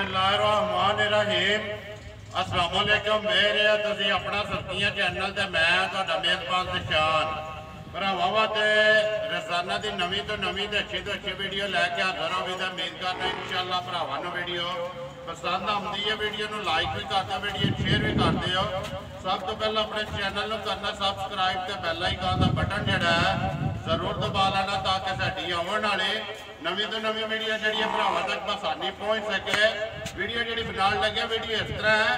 बिस्मिल्लाहिर्रहमानिर्रहीम अस्सलाम वालेकुम। मेरे तुसी अपना सर्दियां चैनल ते मैं तुहाडा मेजबान निशान भरावां वास्ते रोजाना की नवी तो नवी तो अच्छी वीडियो लैके हाजिर हो भी। उम्मीद करना इंशाअल्लाह भरावां नूं वीडियो पसंद आती है। वीडियो नूं लाइक भी कर दो, वीडियो शेयर भी कर दो। सब तो पहले अपने चैनल नूं करना सबसक्राइब ते बैल आइकन का बटन जिहड़ा है जरूर दबा लेना ताकि साडी आउण वाली नवी तो नवी वीडियो जी भरावां तक आसानी पहुँच सके। वीडियो जी बनाने लगे वीडियो इस तरह है,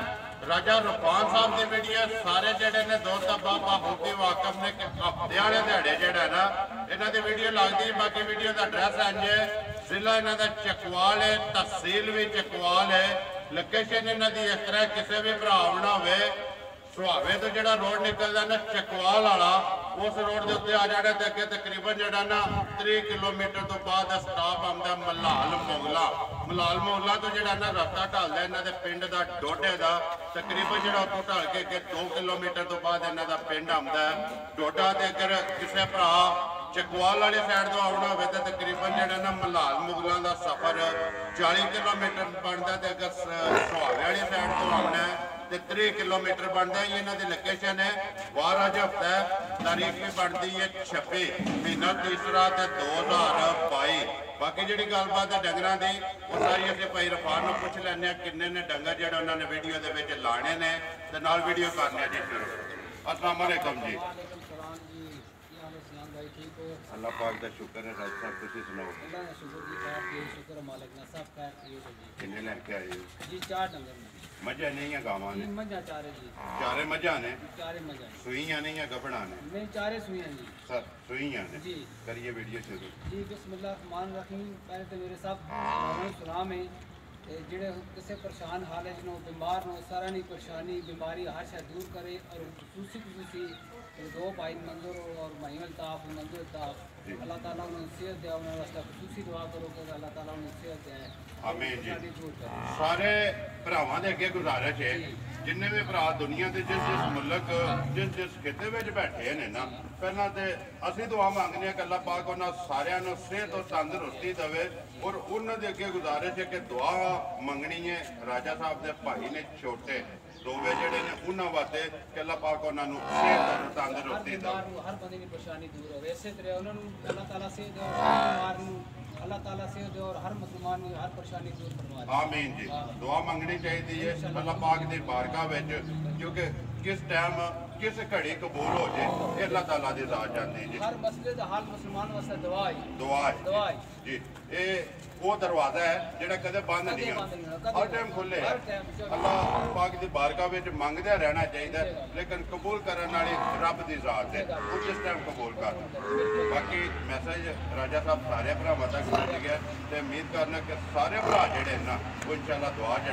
राजा रुपान साहब की वीडियो सारे जोड़े ने दोस्त बाबा होती वाकफ ने हफ्ते वाले दिहाड़े जोड़ा ना इन्हों की वीडियो लगती। बाकी वीडियो का एड्रैस इंज है, जिला इन्हों का चकवाल है, तहसील भी चकवाल है, लोकेशन इन्हों की इस तरह किसी भी भरा आना हो सुहावे तो जो रोड निकलता ना चकवाल वाला उस रोड के उत्ते आ जाने तो अगे तकरीबन जोड़ा ना 30 किलोमीटर तो बाद स्टॉप आता मलाल मोगला। मलाल मोगला तो जोड़ा ना रस्ता ढलता इन्हों के पिंड का डोडे का तकरीबन जो उतो ढल के अगे 2 किलोमीटर तो बाद इन्हों का पिंड आता है डोडा। तो अगर किसी भरा चकवाल वाली साइड तो आना हो तो तकरीबन जोड़ा ना मलाल मुगलों का सफर 40 किलोमीटर बनता। तो अगर सुहावे वाली साइड तो आना है तो 30 किलोमीटर बनता है। इन्हों की लोकेशन है वार अज हफ्ता है, तारीख भी बनती है 26 महीना तीसरा 2022। बाकी जी गलबात है डंगर की वो सारी असं भाई रफान को पूछ लें किन्ने ने डंगर जो उन्होंने वीडियो के लाने ने तो नाल वीडियो करने जी शुरू। अस्सलाम वालेकुम जी। अल्लाह पाक का शुक्र है। राज साहब तुम सुनाओ। किन्ने लैके आए जी? 4 डंगर मझा नहीं है गावां ने? चारे मझा ने? सुइयां नहीं है गबड़ा ने? नहीं, चारे सुइयां जी। सर सुइयां ने जी। करिए वीडियो शुरू जी। बिस्मिल्लाहिर्रहमानिर्रहीम। पहले तो मेरे साहब सलाम है जेड़े किसी परेशान हालत नो बीमार नो सारा नहीं परेशानी बीमारी हर शायद दूर करे। और खुसूसी दो भाई मंजूर और माही अल्ताफ मंजूर अल्ताफ अल्लाह ताला उन्हें सेहत दे। उन्हें वास्ते खुसूसी दुआ करो कि अल्लाह ताला उन्हें सेहत दे। आमीन जी। सारे भरावां दे अगे गुजारिश है जिन्ने भी भरा दुनिया के जिस जिस मुल्क जिस जिस खिते में बैठे ने ना पहला तो असीं दुआ मंगने कि अल्लाह पाक उन्होंने सारिਆਂ ਨੂੰ सेहत और तंदुरुस्ती देवे। और उन्होंने अगे गुजारिश है कि दुआ मंगनी है राजा साहब के भाई ने छोटे दोवे जोड़े ने उन्होंने वास्ते कि अल्लाह पाक उन्होंने सेहत और तंदुरुस्ती दे। हर बंदे की परेशानी दूर हो इस तरह उन्होंने अल्लाह ताला सेहत दे, अल्लाह ताला सेहत दे और हर मुसलमान की हर परेशानी दूर करवाए। आमीन जी। दुआ मंगनी चाहिए अल्लाह पाक की बारगाह विच क्योंकि किस टाइम किस घड़ी कबूल हो जाए अल्लाह ताला की राज जाती है जी। हर मसले का हल मुसलमान वास्ते दुआ है जी। ये वो दरवाजा है जो कदे बंद नहीं हो हर टाइम खुले है। अल्लाह पाक की बारगाह में मंगदे रहना चाहिए लेकिन कबूल करने वाली रब की जात है वो जिस टाइम कबूल कर। बाकी मैसेज राजा साहब सारे भरावां तक पहुंच गया तो उम्मीद करना कि सारे भरा जोड़े ना वो इंशाअल्लाह दुआ जो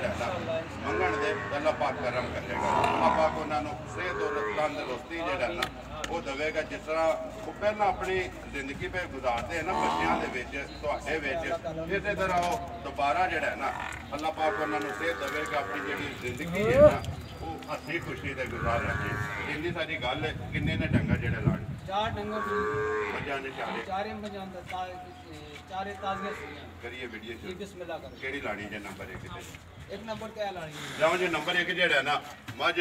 मंगण दे अल्लाह पाक करम करेगा। अल्लाह पाक उन्होंने सेहत और तंदुरुस्ती जो ना वो देगा जिस तरह वो पहला अपनी जिंदगी पे गुजारते हैं ना बच्चों के इस तरह वो दोबारा जो ना अल्लाह पाक उन्होंने सेहत देगा अपनी जी जिंदगी है ना वो हसी खुशी से गुजार रखे। इन्नी सारी गल है। किन्ने ने डंगर जो लाने? 4 डंगर मझां ने चारे ताज़ियां सुइयां। करिए वीडियो शुरू। बिस्मिल्लाह करो। केड़ी लानी जे नंबर 1 ते? 1 नंबर क्या लानी है? जाओ जी नंबर 1 जेड़ा ना मझ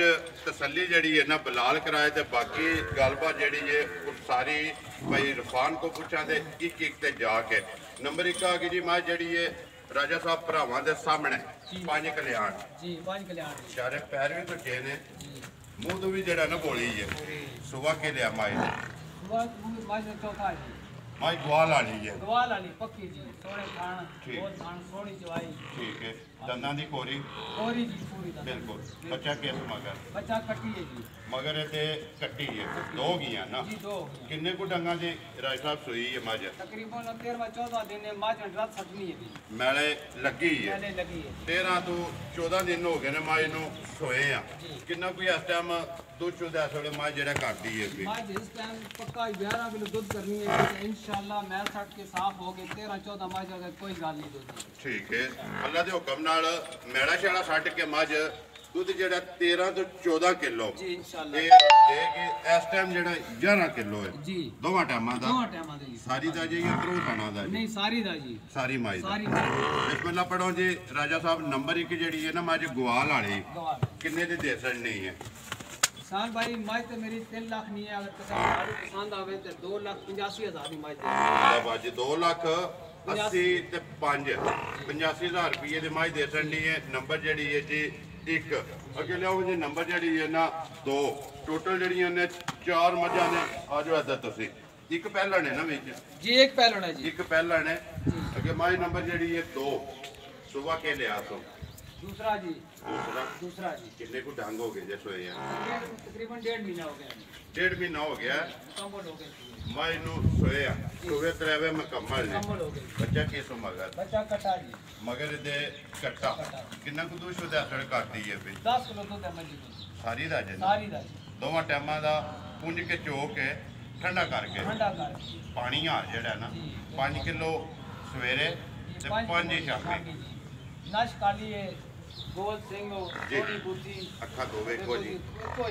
तसल्ली जड़ी है ना बिलाल कराए ते बाकी गलबात जड़ी है वो सारी भाई इरफान को पूछा दे एक ते जाके नंबर 1 आ गई जी मझ जड़ी है राजा साहब भरावां दे सामने 5 कल्याण जी। 5 कल्याण चारे पैर भी टुटे ने मुंह तो भी जेड़ा ना बोली है सुबह के लिया माई सुबह माई चौथा है माई दुआ लानी है। दुआ लानी पक्की जी। सोने खान बहुत खान सोनी चवाई ठीक है। दंदां दी कोरी कोरी जी पूरी बिल्कुल। बच्चा किस मगर? बच्चा कट्टी है जी। मगर ते कट्टी है 2 गईयां ना जी। 2 किन्ने को डंगा दी राज साहब सुई है मझ? तकरीबन 13वां 14वां दिन है मझ रात सटनी है जी। मैले लगी है 13 तो 14 दिन हो गए ने मझ नूं सोए आ। किन्ना कोई इस टाइम दूध शुद्ध इस वेले मझ जेड़ा करदी है मझ इस टाइम पक्का 11 किलो दूध करनी है इंशाअल्लाह। मैल सट के साफ हो गए 13 14 मझ अगर कोई गल नहीं दूध ठीक है। अल्लाह के हुक्म नाल मैला शैला सट के मझ ਦੁੱਧ ਜਿਹੜਾ 13 ਤੋਂ 14 ਕਿਲੋ ਜੀ ਇਨਸ਼ਾਅੱਲਾ ਇਹ ਦੇ ਕੇ ਇਸ ਟਾਈਮ ਜਿਹੜਾ 11 ਕਿਲੋ ਹੈ ਜੀ ਦੋਵਾਂ ਟਾਈਮਾਂ ਦਾ ਜੀ ਸਾਰੀ ਦਾ ਜੀ ਜਾਂ ਤਰੋ ਥਾਣਾ ਦਾ ਜੀ ਨਹੀਂ ਸਾਰੀ ਦਾ ਜੀ ਸਾਰੀ ਮਾਈ ਦਾ ਸਾਰੀ ਬਿਸਮਿਲ੍ਲਾ ਪੜੋ ਜੀ ਰਾਜਾ ਸਾਹਿਬ ਨੰਬਰ 1 ਜਿਹੜੀ ਹੈ ਨਾ ਮੱਝ ਗਵਾਲ ਵਾਲੀ ਗਵਾਲ ਕਿੰਨੇ ਦੀ ਦੇ ਸਕਣੀ ਹੈ ਸਾਨ ਭਾਈ ਮੱਝ ਤੇ ਮੇਰੀ 3 ਲੱਖ ਨਹੀਂ ਹੈ ਅਗਰ ਕਿਸੇ ਨੂੰ ਪਸੰਦ ਆਵੇ ਤੇ 2,85,000 ਦੀ ਮੱਝ ਦਾ ਬਾਜੀ 2 ਲੱਖ 80 ਤੇ 5 85,000 ਰੁਪਏ ਦੀ ਮੱਝ ਦੇ ਸਕਣੀ ਹੈ ਨੰਬਰ ਜਿਹੜੀ ਹੈ ਜੀ 1 ਅੱਗੇ ਲਿਆਓ ਜੀ ਨੰਬਰ ਜਿਹੜੀ ਹੈ ਨਾ 2 ਟੋਟਲ ਜਿਹੜੀਆਂ ਨੇ 4 ਮੱਝਾਂ ਨੇ ਆ ਜਾਓ ਇੱਧਰ ਤੁਸੀਂ ਇੱਕ ਪਹਿਲਣ ਹੈ ਨਾ ਵਿੱਚ ਜੀ ਇੱਕ ਪਹਿਲਣ ਹੈ ਜੀ ਇੱਕ ਪਹਿਲਣ ਹੈ ਅੱਗੇ ਮੱਝ ਨੰਬਰ ਜਿਹੜੀ ਹੈ 2 ਸੁਬਾ ਕੇ ਲਿਆ ਸੋ दूसरा जी दूसरा जी कितने को ढंग हो गए जैसे ये तकरीबन 1.5 महीना हो गया 1.5 महीना हो गया कंफर्ट हो गया मैं इनु सोया सोवे तरवे मुकम्मल है कंफर्ट हो गया बच्चा केसो मगर बच्चा कटा जी मगर दे कट्टा कितना को दूध होता है काटती है फिर 10 किलो दूध है मजी सारी दा जी दोवां टाइमां दा पुंज के चो के ठंडा करके पानी आ जेड़ा ना 5 किलो सवेरे ते 5 शामी नश काली है गोल सिंह थोड़ी बुद्धि अखा दो वेखो जी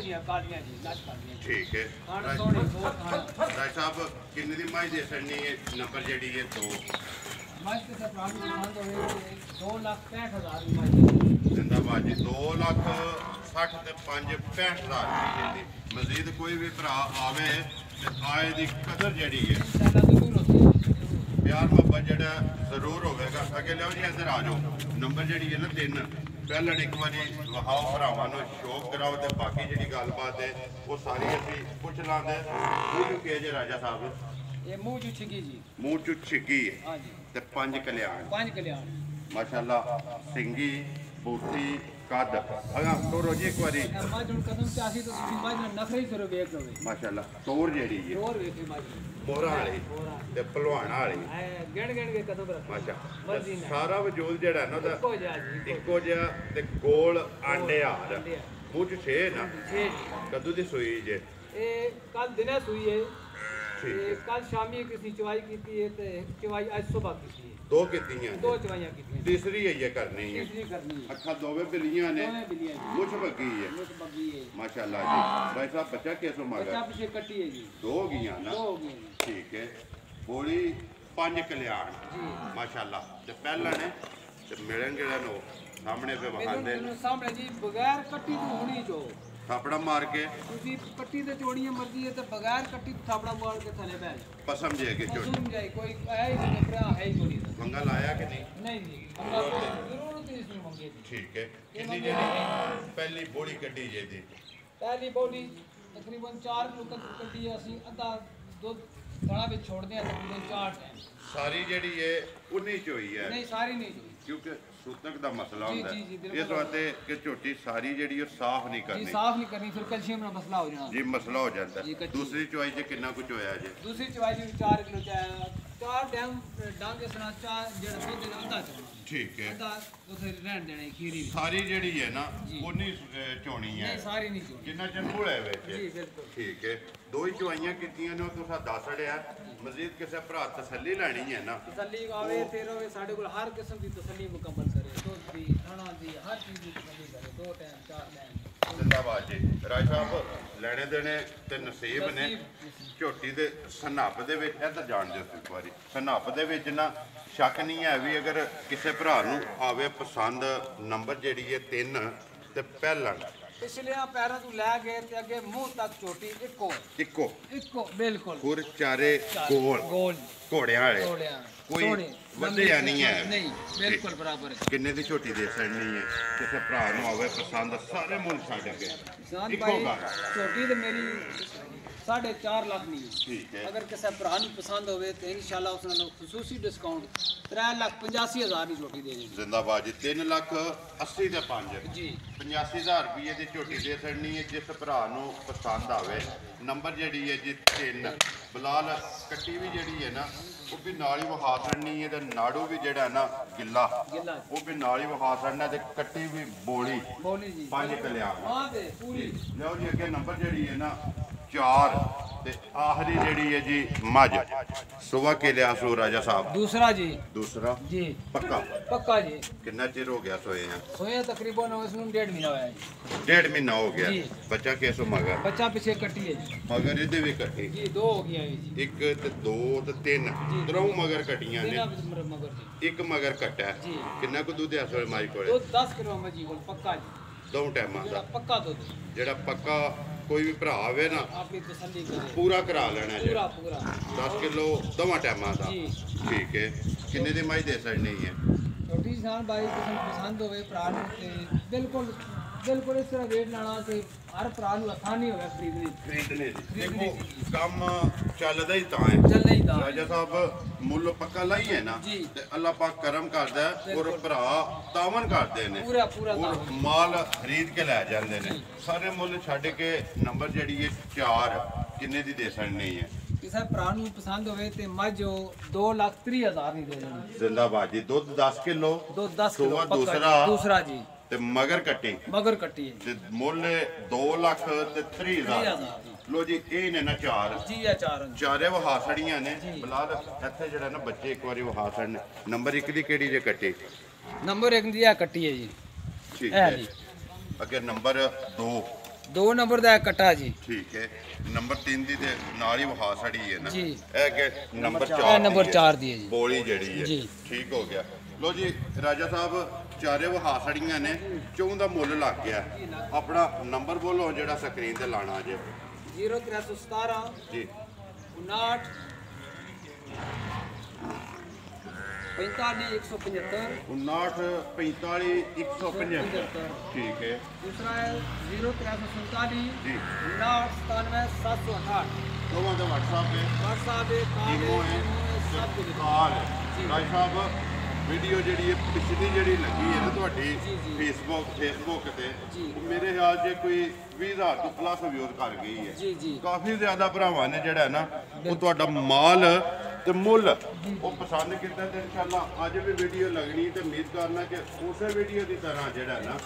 जी कालियां जी नश कालियां ठीक है खाना सोनी दो खाना राय साहब कितने दी माई दे सकनी है नंबर जेडी है 2 माई के साथ प्राण बंद होवे 2,65,000 की माई जिंदाबाद जी 2,60,000 ते 5,65,000 रुपए दी मजीद कोई भी भरा आवे ते आए दी कदर जेडी है इंशाल्लाह जरूर होती है प्यार मोहब्बत जेड़ा जरूर होवेगा अगे लियो जी इधर आ जाओ नंबर जेडी है ना 3 पहले एक बारी वहाओ भरावां नु शौक कराओ ते बाकी जेडी गलबात है वो सारी असीं पुछ लांदे मुंह के जे राजा साहब ये मुंह चू छिकी जी मुंह चू छिकी है हां जी ते 5 कल्याण माशाल्लाह सिंगी बूटी कद अगा तोरो जी एक बारी मां जुन कदम चासी तो तुसी मां नखरे ही करो वेख लो माशाल्लाह तोर जेडी है तोर वेखे मां मोरा वाली ते पहलवान वाली गण के कदम रख माशा सारा वजूद जेड़ा ना दा इक्को जिहा ते गोल आंडे हार मूंह च छे ना कदू दी सूई जे ए कल दिने सूई है कल शामी किसी चवाई कीती है ते चवाई आज सुबह कीती है 2 कीतियां 2 चवाइयां कीतियां तीसरी है ये करनी है तीसरी करनी है अखा दोवे बिल्लियां ने मुछ बगी है माशाल्लाह जी भाई साहब बच्चा कैसो मांगा बच्चा पीछे कटी है जी 2 हो गईयां ना 2 हो गई ठीक है बोली 5 कल्याण जी माशाल्लाह ते पहला ने ते मिलन जेड़ा नो सामने पे वहांदे सामने जी बगैर कट्टी तो होनी जो थापड़ा मार के ਤੁਸੀਂ ਪੱਟੀ ਤੇ ਚੋੜੀਆਂ ਮਰਜ਼ੀ ਹੈ ਤੇ ਬਗੈਰ ਕੱਟੀ ਥਾਪੜਾ ਮਾਰ ਕੇ ਥੱਲੇ ਬਹਿ ਜਾ पसम जे के चोट ਸੁਣ ਜਾਈ ਕੋਈ ਹੈ ਹੀ ਨਹੀਂ ਭਰਾ ਹੈ ਹੀ ਕੋਈ ਨਹੀਂ मंगा लाया कि नहीं ਨਹੀਂ ਜੀ ਜ਼ਰੂਰ ਇਸ ਨੂੰ ਮੰਗੇ ਜੀ ठीक है कितनी जेडी पहली बोड़ी कड्डी जे दी ਪਹਿਲੀ ਬੋਡੀ ਤਕਰੀਬਨ 4 ਕਿਲੋ ਤੱਕ ਕੱਢੀ ਹੈ ਅਸੀਂ ਅੱਧਾ ਦੁੱਧ ਥਣਾ ਵਿੱਚ ਛੋੜਦੇ ਆ ਤਕਰੀਬਨ 4 ਟਾਈਮ सारी जेडी है 19 च होई है ਨਹੀਂ ਸਾਰੀ ਨਹੀਂ ਜੀ क्योंकि सूतक दा मसला जी, होता जी, जी, है बिल्कुल। इस वास्ते कि झोटी सारी जेडी है साफ नहीं जी करनी साफ नहीं करनी फिर कैल्शियम का मसला हो जाना जी मसला हो जाता जी, है कच्ची। दूसरी चॉइस जे कितना कुछ होया जे दूसरी चवाई जी 4 किलो चाय 4 डैम डांगे सना 4 जेड़ा दुੱਧ ਦੇ ਅੱਧਾ ਚੋਣਾ ठीक है ਅੱਧਾ ਉਥੇ ਰਹਿਣ ਦੇਣਾ ਖੀਰੀ ਵਿੱਚ सारी जेडी है ना जी। 19 चोनी है ਨਹੀਂ ਸਾਰੀ ਨਹੀਂ ਚੋਣੀ जिन्ना चंबुल है विच जी बिल्कुल ठीक है दो ही चवाइयां कीतियां ने तुसा दस अड़िया मजीद किसी भरा तसल्ली लैनी है ना तसल्ली आवे फिर होवे साडे कोल हर किस्म दी तसल्ली मुकम्मल करे दुੱਧ ਦੀ ਖਾਣਾ ਦੀ हर चीज ਦੀ तसल्ली करे 2 टाइम 4 टाइम जिंदाबाद जी राज साहब ਲੈਣੇ ਦੇਣੇ ਤੇ ਨਸੀਬ ਨੇ ਝੋਟੀ ਦੇ ਸਨੱਪ ਦੇ ਵਿੱਚ ਇਹ ਤਾਂ ਜਾਣ ਦਿਓ ਇੱਕ ਵਾਰੀ ਸਨੱਪ ਦੇ ਵਿੱਚ ਨਾ ਸ਼ੱਕ ਨਹੀਂ ਹੈ ਵੀ ਅਗਰ ਕਿਸੇ ਭਰਾ ਨੂੰ ਆਵੇ ਪਸੰਦ ਨੰਬਰ ਜਿਹੜੀ ਹੈ 3 ਤੇ ਪਹਿਲਾ ਪਿਛਲਿਆਂ ਪੈਰਾਂ ਤੋਂ ਲੈ ਕੇ ਤੇ ਅੱਗੇ ਮੂੰਹ ਤੱਕ ਝੋਟੀ ਇੱਕੋ ਬਿਲਕੁਲ ਖੁਰ ਚਾਰੇ ਗੋਲ ਘੋੜਿਆਂ ਵਾਲੇ ਘੋੜਿਆਂ ਕੋਈ ਵਧਿਆ ਨਹੀਂ ਹੈ ਨਹੀਂ ਬਿਲਕੁਲ ਬਰਾਬਰ ਕਿੰਨੇ ਦੀ ਝੋਟੀ ਦੇ ਸਕਣੀ ਹੈ ਕਿਸੇ ਭਰਾ ਨੂੰ ਆਵੇ ਪਸੰਦ ਸਾਰੇ ਮੁੱਲ ਛੱਡ ਕੇ ਜਾਨ ਭਾਈ ਝੋਟੀ ਤੇ ਮੇਰੀ 4.5 ਲੱਖ ਨਹੀਂ ਠੀਕ ਹੈ ਅਗਰ ਕਿਸੇ ਭਰਾ ਨੂੰ ਪਸੰਦ ਹੋਵੇ ਤੇ ਇਨਸ਼ਾਅੱਲਾ ਉਸ ਨੂੰ ਖਸੂਸੀ ਡਿਸਕਾਊਂਟ 3,85,000 ਦੀ ਝੋਟੀ ਦੇ ਦੇਣੀ ਜ਼ਿੰਦਾਬਾਦ ਜੀ 3,80,000 ਦੇ 5 ਜੀ 85,000 ਰੁਪਏ ਦੀ ਝੋਟੀ ਦੇ ਸਕਣੀ ਹੈ ਜਿਸ ਭਰਾ ਨੂੰ ਪਸੰਦ ਆਵੇ ਨੰਬਰ ਜਿਹੜੀ ਹੈ ਜੀ 3 ਬਲਾਲ ਕੱਟੀ ਵੀ ਜਿਹੜੀ ਹੈ ਨਾ ਉਹ ਵੀ ਨਾਲ ਹੀ ਵਹਾ ਛੜਨੀ ਹੈ ਤੇ ਨਾੜੂ ਵੀ ਜਿਹੜਾ ਨਾ ਗਿੱਲਾ ਉਹ ਵੀ ਨਾਲ ਹੀ ਵਹਾ ਛੜਨਾ ਤੇ ਕੱਟੀ ਵੀ ਬੋਲੀ ਜੀ 5 ਕਲਿਆਣ ਹਾਂ ਤੇ ਪੂਰੀ ਲਓ ਜੀ ਅੱਗੇ ਨੰਬਰ ਜਿਹੜੀ ਹੈ ਨਾ 4 ਤੇ ਆਖਰੀ ਜਿਹੜੀ ਹੈ ਜੀ ਮੱਝ ਸੁਬਾ ਕੇ ਲਿਆ ਸੋ ਰਾਜਾ ਸਾਹਿਬ दूसरा जी ਦੂਸਰਾ जी ਪੱਕਾ पक्का जी ਕਿੰਨਾ ਚਿਰ ਹੋ ਗਿਆ ਸੋਏ ਆ सोया तकरीबन इसमें 1.5 महीना हुआ है जी ਡੇਢ ਮਹੀਨਾ ਹੋ ਗਿਆ ਜੀ। ਬੱਚਾ ਕਿਸੋ ਮਗਰ बच्चा पीछे कटी है जी ਮਗਰ ਇਹਦੇ ਵੀ ਕੱਟੀ जी 2 हो गया है जी ਇੱਕ ਤੇ ਦੋ ਤੇ ਤਿੰਨ ਤਰੋਂ ਮਗਰ ਕੱਟੀਆਂ ਨੇ बिना मगर जी ਇੱਕ ਮਗਰ ਕੱਟਾ ਜੀ। ਕਿੰਨਾ ਕੁ ਦੁੱਧ ਆ ਸੋਏ ਮਾਈ ਕੋਲੇ दूध 10 किलो में जी बोल पक्का जी ਦੋ ਟਾਈਮਾਂ जेड़ा ਦਾ पक्का दूध ਜਿਹੜਾ ਪੱਕਾ ਕੋਈ ਵੀ ਭਰਾ ਆਵੇ ਨਾ आपकी तसल्ली करे ਪੂਰਾ ਕਰਾ ਲੈਣਾ ਜੀ पूरा पूरा 10 ਕਿਲੋ ਦੋਵਾਂ ਟਾਈਮਾਂ ਦਾ जी ਠੀਕ ਹੈ ਕਿੰਨੇ ਦੀ ਮਾਈ ਦੇ ਸਕਣੀ ਹੈ छोटी किसान भाई किसान पसंद होवे भरा ਨੂੰ ਤੇ ਬਿਲਕੁਲ ਬਿਲਕੁਲ ਇਸ ਤਰ੍ਹਾਂ ਰੇਟ ਲਾਣਾ ਕਿ ਹਰ ਭਰਾ ਨੂੰ ਆਸਾਨੀ ਹੋਵੇ ਖਰੀਦਣੀ ਖਰੀਦਣੇ ਦੀ ਖਰੀਦਣੇ ਦੇਖੋ ਕੰਮ ਚੱਲਦਾ ਹੀ ਤਾਂ ਹੈ ਚੱਲੇ ਹੀ ਦਾ ਰਾਜਾ ਸਾਹਿਬ ਮੁੱਲ ਪੱਕਾ ਲਾਈ ਹੈ ਨਾ ਜੀ। ਤੇ ਅੱਲਾਹ ਪਾਕ ਕਰਮ ਕਰਦਾ ਹੈ ਔਰ ਭਰਾ ਤਾਵਨ ਕਰਦੇ ਨੇ ਪੂਰਾ ਪੂਰਾ ਔਰ ਮਾਲ ਖਰੀਦ ਕੇ ਲੈ ਜਾਂਦੇ ਨੇ ਸਾਰੇ ਮੁੱਲ ਛੱਡ ਕੇ ਨੰਬਰ ਜਿਹੜੀ ਹੈ 4 ਕਿੰਨੇ ਦੀ ਦੇ ਸਕਣੀ ਹੈ ਕਿਸੇ ਭਰਾ ਨੂੰ ਪਸੰਦ ਹੋਵੇ ਤੇ ਮੱਝ 2,30,000 ਦੀ ਦੇ ਦੇਣੀ ਜ਼ਿੰਦਾਬਾਦ ਜੀ ਦੁੱਧ 10 ਕਿਲੋ ਦੁੱਧ 10 ਕਿਲੋ ਸੋਆ ਪੱਕਾ ਦੂਸਰਾ। ਜੀ। ਦੂਸਰਾ ਜੀ ਤੇ ਮਗਰ ਕੱਟੀ ਮਗਰ ਕੱਟੀ ਹੈ ਤੇ ਮੁੱਲ 2 ਲੱਖ ਤੇ 30,000 ਲੋ ਜੀ ਇਹ ਨੇ ਨਾ 4 ਜੀ ਇਹ ਚਾਰ ਹਨ। ਚਾਰੇ ਵਹਾਸੜੀਆਂ ਨੇ ਬਲਾਲ ਇੱਥੇ ਜਿਹੜਾ ਨਾ ਬੱਚੇ ਇੱਕ ਵਾਰੀ ਵਹਾਸੜ ਨੰਬਰ 1 ਦੀ ਕਿਹੜੀ ਜੇ ਕੱਟੀ ਨੰਬਰ 1 ਦੀ ਇਹ ਕੱਟੀ ਹੈ ਜੀ ਠੀਕ ਇਹ ਹੈ ਜੀ ਅੱਗੇ ਨੰਬਰ 2 2 ਨੰਬਰ ਦਾ ਇਹ ਕੱਟਾ ਜੀ ਠੀਕ ਹੈ ਨੰਬਰ 3 ਦੀ ਤੇ ਨਾਲ ਹੀ ਵਹਾਸੜੀ ਹੈ ਨਾ ਜੀ। ਇਹ ਕਿ ਨੰਬਰ 4 ਇਹ ਨੰਬਰ 4 ਦੀ ਹੈ ਜੀ ਬੋਲੀ ਜਿਹੜੀ ਹੈ ਜੀ। ਠੀਕ ਹੋ ਗਿਆ ਲੋ ਜੀ ਰਾਜਾ ਸਾਹਿਬ ਚਾਰੇ ਵਹਾਸੜੀਆਂ ਨੇ ਚੌਂ ਦਾ ਮੁੱਲ ਲੱਗ ਗਿਆ ਆਪਣਾ ਨੰਬਰ ਬੋਲੋ ਜਿਹੜਾ ਸਕਰੀਨ ਤੇ ਲਾਣਾ ਜੇ 0317 ਜੀ 59 45 175 59 45 175 ਠੀਕ ਹੈ दूसरा है 0347 ਜੀ 59 97 768 ਦੋਵਾਂ ਦਾ WhatsApp ਹੈ WhatsApp है कॉल ਈਮੋ है ਹੈ सब कुछ है। ਕਾਲ ਜੀ। ਰਾਜ ਸਾਹਿਬ ਵੀਡੀਓ ਜਿਹੜੀ ਹੈ ਪਿਛਲੀ ਜਿਹੜੀ ਲੱਗੀ ਹੈ ਨਾ ਤੁਹਾਡੀ ਜੀ, ਜੀ। ਫੇਸਬੁੱਕ ਤੇ ਜੀ। ਉਹ ਮੇਰੇ ਖਿਆਲ 'ਚ ਕੋਈ 20,000 ਤੋਂ ਪਲੱਸ ਵਿਊਜ਼ ਕਰ ਗਈ ਹੈ जी जी ਕਾਫੀ ਜ਼ਿਆਦਾ ਭਰਾਵਾਂ ਨੇ ਜਿਹੜਾ ਨਾ ਉਹ ਤੁਹਾਡਾ ਮਾਲ ਤੇ ਮੁੱਲ ਉਹ ਪਸੰਦ ਕੀਤਾ ਤੇ ਇਨਸ਼ਾਅੱਲਾ ਅੱਜ ਵੀ ਵੀਡੀਓ ਲੱਗਣੀ ਤੇ ਉਮੀਦ ਕਰਨਾ ਕਿ ਉਸੇ ਵੀਡੀਓ ਦੀ ਤਰ੍ਹਾਂ ਜਿਹੜਾ ਨਾ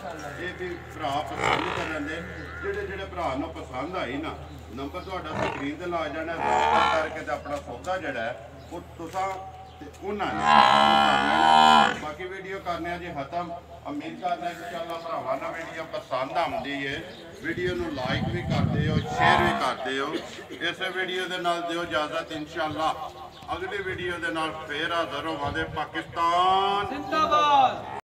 ਇਹ ਵੀ ਭਰਾ ਪਸੰਦ ਕਰਨ ਦੇ ਜਿਹੜੇ ਭਰਾ ਨੂੰ ਪਸੰਦ ਆਈ ਨਾ ਨੰਬਰ ਤੁਹਾਡਾ ਸਕਰੀਨ ਤੇ ਲਾ ਜਾਣਾ ਰਾਬਤਾ ਕਰਕੇ ਤੇ ਆਪਣਾ ਸੌਦਾ ਜਿਹੜਾ ਹੈ ਉਹ ਤੁਸੀਂ ਤੇ ਉਹਨਾਂ ਨੇ ਉਹ ਕਰ ਲੈਣਾ ਬਾਕੀ ਵੀਡੀਓ ਕਰਨੇ ਆ ਜੀ ਖਤਮ ਉਮੀਦ ਕਰਦਾ ਇਨਸ਼ਾਅੱਲਾ ਭਰਾਵਾਂ ਨਾਲ ਵੀਡੀਓ ਪਸੰਦ ਆਉਂਦੀ ਹੈ ਵੀਡੀਓ ਨੂੰ ਲਾਈਕ ਵੀ ਕਰਦੇ ਹੋ ਸ਼ੇਅਰ ਵੀ ਕਰਦੇ ਹੋ ਇਸੇ ਵੀਡੀਓ ਦੇ ਨਾਲ ਦਿਓ ਇਜਾਜ਼ਤ ਇਨਸ਼ਾਅੱਲਾ ਅਗਲੀ ਵੀਡੀਓ ਦੇ ਨਾਲ ਫੇਰ ਹਾਜ਼ਰ ਹੋਵਾਂਗੇ ਪਾਕਿਸਤਾਨ जिंदाबाद।